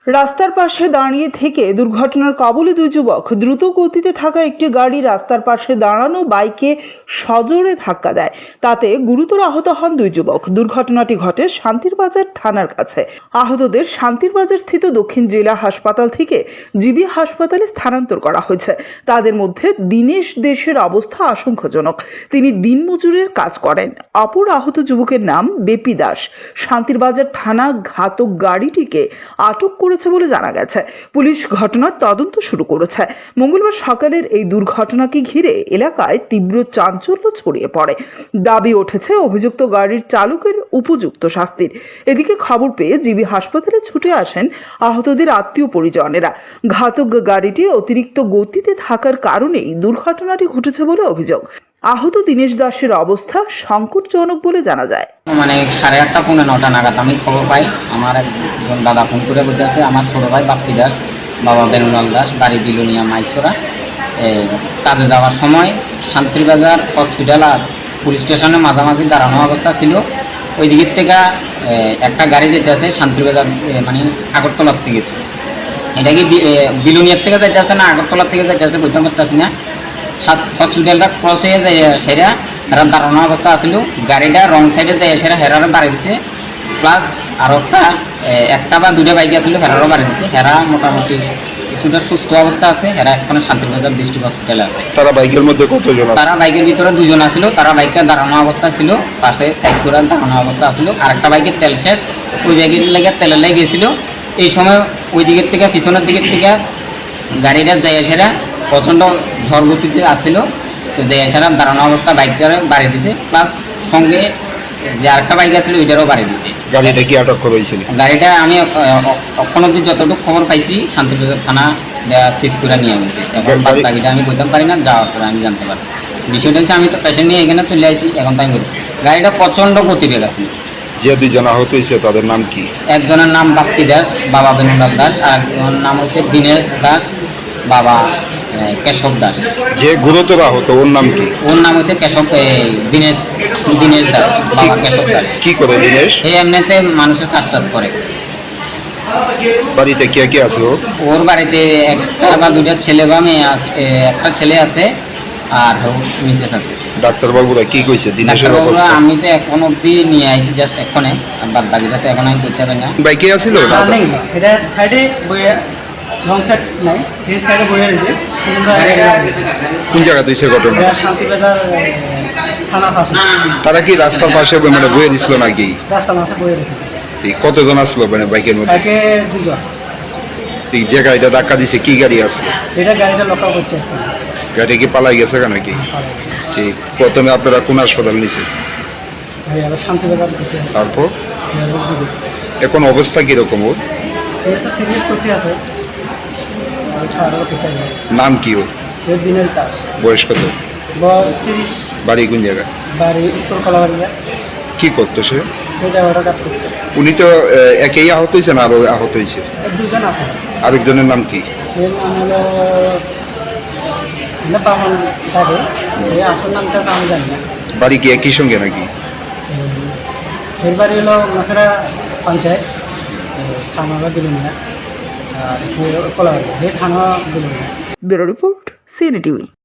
রাস্তার পাশে দাঁড়িয়ে থেকে দুর্ঘটনার কবলে দুই যুবক। দ্রুত গতিতে থাকা একটি গাড়ি রাস্তার পাশে দাঁড়ানো বাইকে সজোরে ধাক্কা দেয়, তাতে গুরুতর আহত হন দুই যুবক। দুর্ঘটনাটি ঘটে শান্তিরবাজার থানার কাছে। আহতদের শান্তিরবাজার স্থিত দক্ষিণ জেলা হাসপাতাল থেকে জিবি হাসপাতালে স্থানান্তর করা হয়েছে। তাদের মধ্যে দীনেশ দেশের অবস্থা আশঙ্কাজনক। তিনি দিনমজুরের কাজ করেন। অপর আহত যুবকের নাম বেপি দাস। শান্তিরবাজার থানা ঘাতক গাড়িটিকে আটক করেছে বলে জানা গেছে। পুলিশ ঘটনার তদন্ত শুরু করেছে। মঙ্গলবার সকালের এই দুর্ঘটনাকে ঘিরে এলাকায় তীব্র চাঞ্চল্য ছড়িয়ে পড়ে। দাবি উঠেছে অভিযুক্ত গাড়ির চালকের উপযুক্ত শাস্তির। এদিকে খবর পেয়ে জিবি হাসপাতালে ছুটে আসেন আহতদের আত্মীয় পরিজনেরা। ঘাতক গাড়িটি অতিরিক্ত গতিতে থাকার কারণেই দুর্ঘটনাটি ঘটেছে বলে অভিযোগ। আহত দীনেশ দাসের অবস্থা সংকটজনক বলে জানা যায়। 8:30 পৌনে 9টা নাগাদ আমি খবর পাই। আমার একজন দাদা ফোন করে বলতেছে আমার ছোট ভাই বাপ্পি দাস, বাবা বেনুলাল দাস, বাড়ি বিলুনিয়া মাইসোরা, কাজে যাওয়ার সময় শান্তিবাজার হসপিটাল আর পুলিশ স্টেশনে মাঝামাঝি দাঁড়ানো অবস্থা ছিল। ওই দিকের থেকে একটা গাড়ি যেতে আছে শান্তিবাজার আগরতলার থেকে। এটা কি বিলুনিয়ার থেকে যেতে আছে না আগরতলার থেকে যেতে আছে বলতে পারতেছি না। হসপিটালটা ক্রস হয়ে যায় সেরা হেরার দাঁড়ানো অবস্থা আসছিল। গাড়িটা রং সাইডে যায় সেরা হেরারও বাড়ি দিছে, প্লাস আরও একটা বা দুটো বাইক আসছিল হেরারও বাড়ি দিছে। হেরা মোটামুটি কিছুটা সুস্থ অবস্থা আছে। হেরা এখন শান্তিবাজার ডিস্ট্রিক্ট হসপিটালে আছে। তারা বাইকের মধ্যে কতজন? তারা বাইকের ভিতরে দুজন আসছিল। তারা বাইকটা দাঁড়ানো অবস্থা ছিল, পাশে সাইড করে দাঁড়ানো অবস্থা আসছিল। আর একটা বাইকের তেল শেষ, ওই বাইকের লেগে তেলে লেগে গেছিল। এই সময় ওই দিকের থেকে পিছনের দিকের থেকে গাড়িটা যায় সেরা প্রচণ্ড ঝড় গতিতে আসছিল। তো যে এছাড়া দাঁড়ানো অবস্থা বাইকটারে বাড়ি দিছে, প্লাস সঙ্গে যে আরেকটা বাইক আসছিল ওইটারও বাড়ি দিছে। গাড়িটা কি আটক করা হয়েছিল? গাড়িটা আমি এখন অব্দি যতটুকু খবর পাইছি শান্তিবাজার থানা সিজ করে নিয়ে গেছে। এখন গাড়িটা আমি বলতে পারি না, যাওয়ার পরে আমি জানতে পারি। বিষয়টা হচ্ছে আমি তো পেশেন্ট নিয়ে এখানে চলে আসি, এখন তো আমি বলছি গাড়িটা প্রচণ্ড গতিবেগ আছে। যে দুজন আহত হয়েছে তাদের নাম কি? একজনের নাম বাপ্পি দাস, বাবা বেনুলাল দাস, আর একজনের নাম হচ্ছে দীনেশ দাস, বাবা কেশব দাস। যে গুরুতর আহত ওর নাম কি? ওর নাম হচ্ছে দীনেশ দাস, বাবা কেশব দাস। কি করে দীনেশ? এই এমনিতে মানুষের কাজ টাজ করে। বাড়িতে কে কে আছে ওর বাড়িতে একটা বা দুটা ছেলে বা মেয়ে আছে, একটা ছেলে আছে আর মিসেস আছে। ডাক্তারবাবুরা কি কইছে দীনেশের অবস্থা? আমি তো এখন অব্দি নিয়ে আইছি জাস্ট এক্ষণে, বাদ বাকিটা তো এখন আমি বলতে পারি না। বাইকে আসছিল না? এটা সাইডে বইয়া রং সাইড নাই, এই সাইডে বইয়া রয়েছে। কোন জায়গাতে হয়েছে ঘটনা? শান্তিবাজার থানার পাশে। তারা কি রাস্তার পাশে বয়ে দিছিল নাকি? রাস্তার পাশে বইয়া রয়েছে। কতজন আসলো বাইকের মধ্যে? বাইকে দুজন। যে গাড়িটা ধাক্কা দিছে কি গাড়ি আসলো? এটা গাড়িটা লোকাল করছে। গাড়ি কি পালাই গেছে কেন কি? ঠিক। প্রথমে আপনারা কোন হাসপাতাল নিছে? শান্তিবাজার দিছে। তারপর এখন অবস্থা কিরকম ওর? সিরিয়াস করতে আছে। নাম কি ওর? দীনেশ দাস। বয়স কত? বয়স 30। বাড়ি কোন জায়গায়? বাড়ি উত্তর কলাবাড়িয়া। কি করতো সে? সেটা ওটা কাজ করতো। উনি তো একেই আহত হয়েছেন আরো আহত হয়েছে? দুজন আছে। আরেকজনের নাম কি? এর নাম হলো বামন থাকে। এই আসল নামটা তো আমি জানি না। বাড়ি কি একই সঙ্গে নাকি? এর বাড়ি হলো মাছেরা পঞ্চায়েত, থানা বিলুনিয়া, আর কলাবাড়ি, এই থানা Belonia. Bureau report, CNA TV.